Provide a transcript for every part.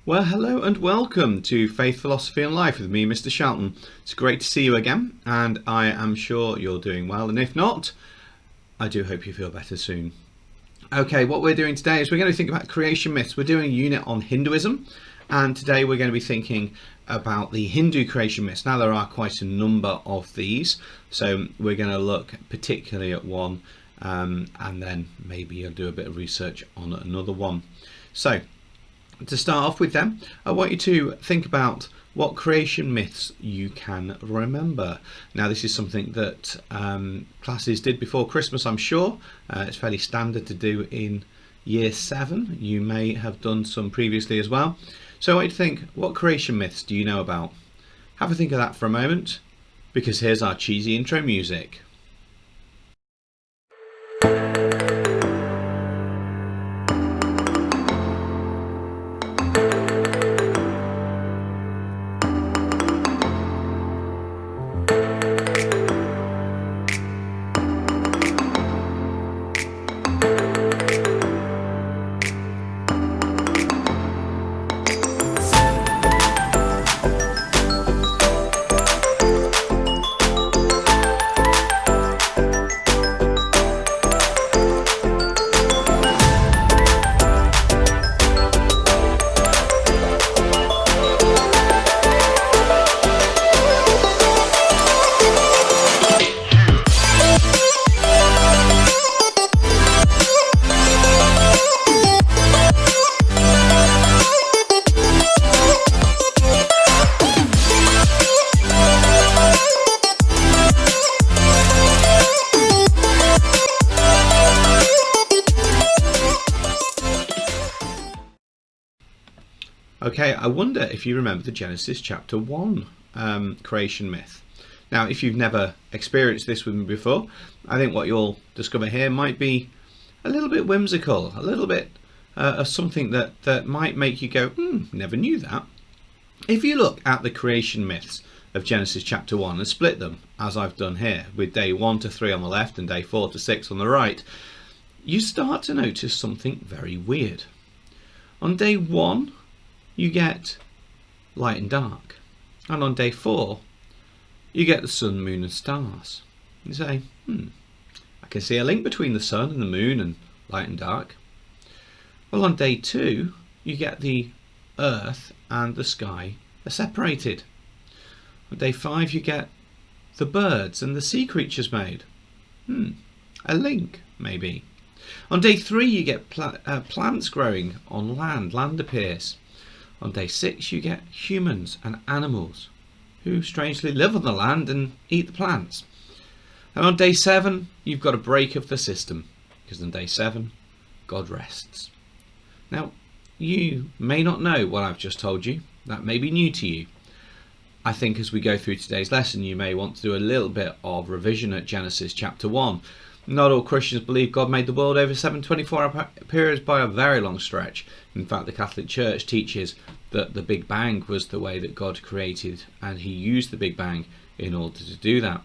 Well, hello and welcome to Faith, Philosophy and Life with me, Mr. Shelton. It's great to see you again, and I am sure you're doing well, and if not, I do hope you feel better soon. Okay, what we're doing today is we're going to think about creation myths. We're doing a unit on Hinduism, and today we're going to be thinking about the Hindu creation myths. Now, there are quite a number of these, so we're going to look particularly at one, and then maybe I'll do a bit of research on another one. So, to start off with them, I want you to think about what creation myths you can remember. Now, this is something that classes did before Christmas, I'm sure. It's fairly standard to do in year 7. You may have done some previously as well. So I want you to think, what creation myths do you know about? Have a think of that for a moment, because here's our cheesy intro music. Okay, I wonder if you remember the Genesis chapter 1 creation myth. Now, if you've never experienced this with me before, I think what you'll discover here might be a little bit whimsical, a little bit of something that might make you go, never knew that. If you look at the creation myths of Genesis chapter 1 and split them, as I've done here, with day 1 to 3 on the left and day 4 to 6 on the right, you start to notice something very weird. On day 1, you get light and dark, and on day 4 you get the sun, moon and stars. You say, I can see a link between the sun and the moon and light and dark. Well, on day 2 you get the earth and the sky are separated. On day 5 you get the birds and the sea creatures made. A link, maybe. On day 3 you get plants growing on land. Land appears. On day 6 you get humans and animals who strangely live on the land and eat the plants. And on day 7 you've got a break of the system, because on day 7 God rests. Now, you may not know what I've just told you. That may be new to you. I think as we go through today's lesson you may want to do a little bit of revision at Genesis chapter 1. Not all Christians believe God made the world over 7 24-hour periods by a very long stretch. In fact, the Catholic Church teaches that the Big Bang was the way that God created, and he used the Big Bang in order to do that.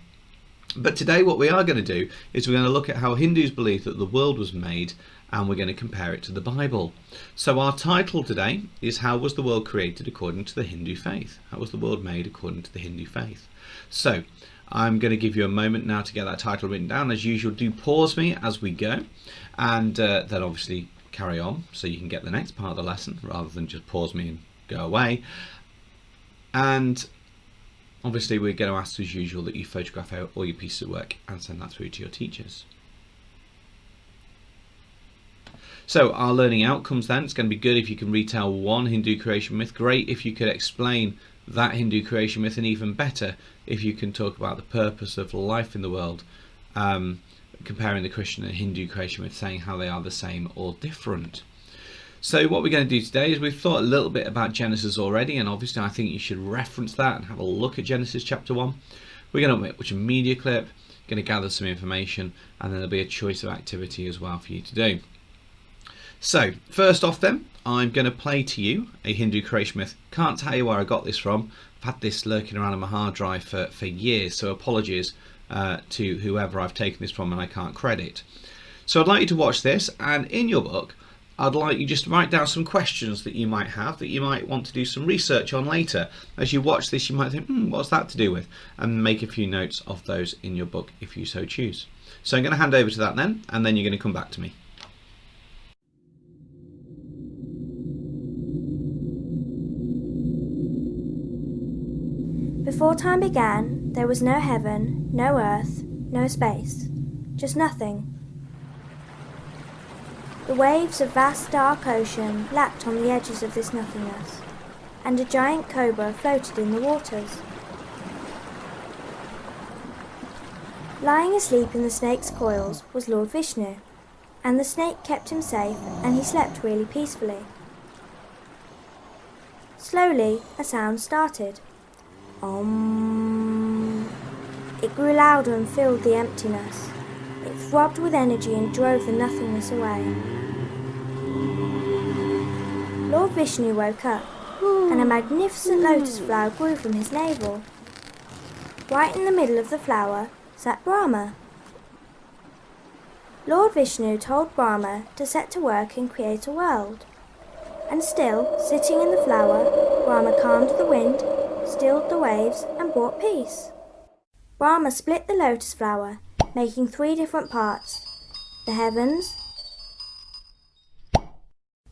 But today what we are going to do is we're going to look at how Hindus believe that the world was made, and we're going to compare it to the Bible. So our title today is How Was the World Created According to the Hindu Faith? How was the world made according to the Hindu faith? So I'm going to give you a moment now to get that title written down. As usual, do pause me as we go, and then obviously carry on so you can get the next part of the lesson rather than just pause me and go away. And obviously we're going to ask as usual that you photograph out all your pieces of work and send that through to your teachers. So our learning outcomes then, it's going to be good if you can retell one Hindu creation myth. Great if you could explain that Hindu creation myth, and even better if you can talk about the purpose of life in the world, comparing the Christian and Hindu creation myth, saying how they are the same or different. So what we're going to do today is we've thought a little bit about Genesis already, and obviously I think you should reference that and have a look at Genesis chapter 1. We're going to watch a media clip, going to gather some information, and then there'll be a choice of activity as well for you to do. So first off then, I'm going to play to you a Hindu creation myth. Can't tell you where I got this from. I've had this lurking around on my hard drive for years, so apologies to whoever I've taken this from and I can't credit. So I'd like you to watch this, and in your book I'd like you just to write down some questions that you might have, that you might want to do some research on later. As you watch this, you might think, what's that to do with? And make a few notes of those in your book if you so choose. So I'm going to hand over to that then, and then you're going to come back to me. Before time began, there was no heaven, no earth, no space, just nothing. The waves of vast dark ocean lapped on the edges of this nothingness, and a giant cobra floated in the waters. Lying asleep in the snake's coils was Lord Vishnu, and the snake kept him safe and he slept really peacefully. Slowly, a sound started. Om. It grew louder and filled the emptiness. It throbbed with energy and drove the nothingness away. Lord Vishnu woke up, and a magnificent lotus flower grew from his navel. Right in the middle of the flower sat Brahma. Lord Vishnu told Brahma to set to work and create a world. And still, sitting in the flower, Brahma calmed the wind, stilled the waves, and brought peace. Brahma split the lotus flower, making 3 different parts: the heavens,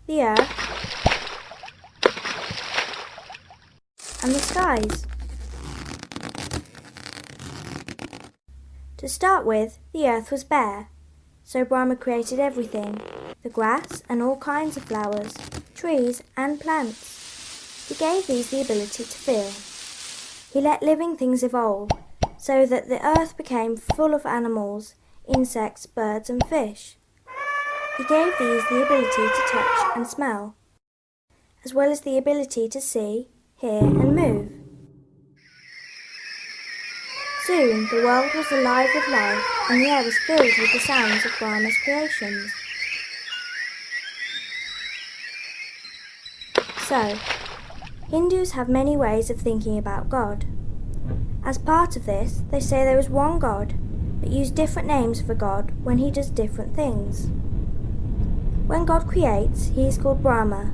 the earth, and the skies. To start with, the earth was bare, so Brahma created everything: the grass and all kinds of flowers, trees and plants. He gave these the ability to feel. He let living things evolve, so that the earth became full of animals, insects, birds and fish. He gave these the ability to touch and smell, as well as the ability to see, hear and move. Soon the world was alive with life, and the air was filled with the sounds of Brahma's creations. So, Hindus have many ways of thinking about God. As part of this, they say there is one God, but use different names for God when he does different things. When God creates, he is called Brahma,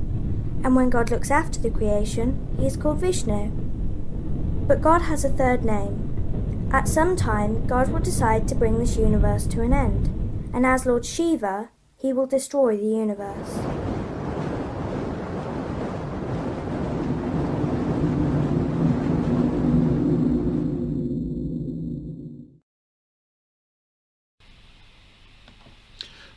and when God looks after the creation, he is called Vishnu. But God has a third name. At some time, God will decide to bring this universe to an end, and as Lord Shiva, he will destroy the universe.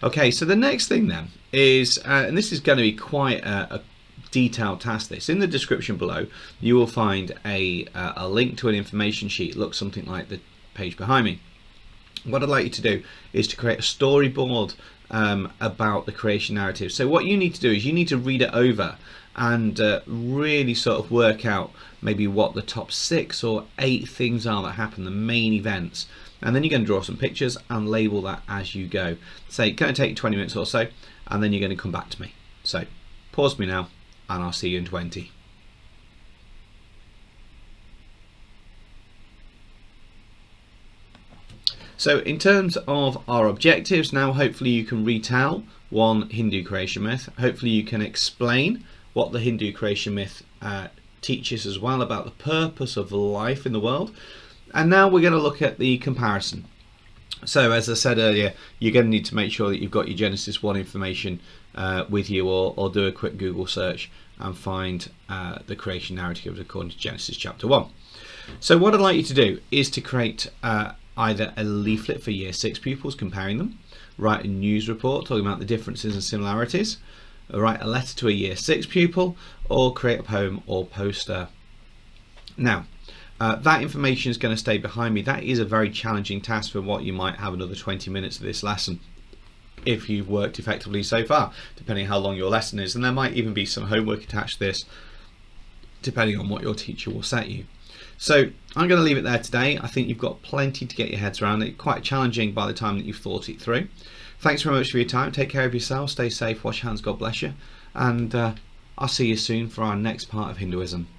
Okay, so the next thing then is, and this is going to be quite a detailed task. This in the description below, you will find a link to an information sheet. It looks something like the page behind me. What I'd like you to do is to create a storyboard about the creation narrative. So what you need to do is you need to read it over and really sort of work out maybe what the top 6 or 8 things are that happen, the main events. And then you're going to draw some pictures and label that as you go. So it's going to take 20 minutes or so, and then you're going to come back to me. So pause me now, and I'll see you in 20. So in terms of our objectives, now hopefully you can retell one Hindu creation myth. Hopefully you can explain what the Hindu creation myth teaches as well about the purpose of life in the world. And now we're going to look at the comparison. So as I said earlier, you're going to need to make sure that you've got your Genesis 1 information with you, or do a quick Google search and find the creation narrative according to Genesis chapter 1. So what I'd like you to do is to create either a leaflet for year 6 pupils comparing them, write a news report talking about the differences and similarities, write a letter to a year 6 pupil, or create a poem or poster. Now, that information is going to stay behind me. That is a very challenging task for what you might have another 20 minutes of this lesson if you've worked effectively so far, depending how long your lesson is. And there might even be some homework attached to this, depending on what your teacher will set you. So I'm going to leave it there today. I think you've got plenty to get your heads around. It's quite challenging by the time that you've thought it through. Thanks very much for your time. Take care of yourself. Stay safe. Wash your hands. God bless you. And I'll see you soon for our next part of Hinduism.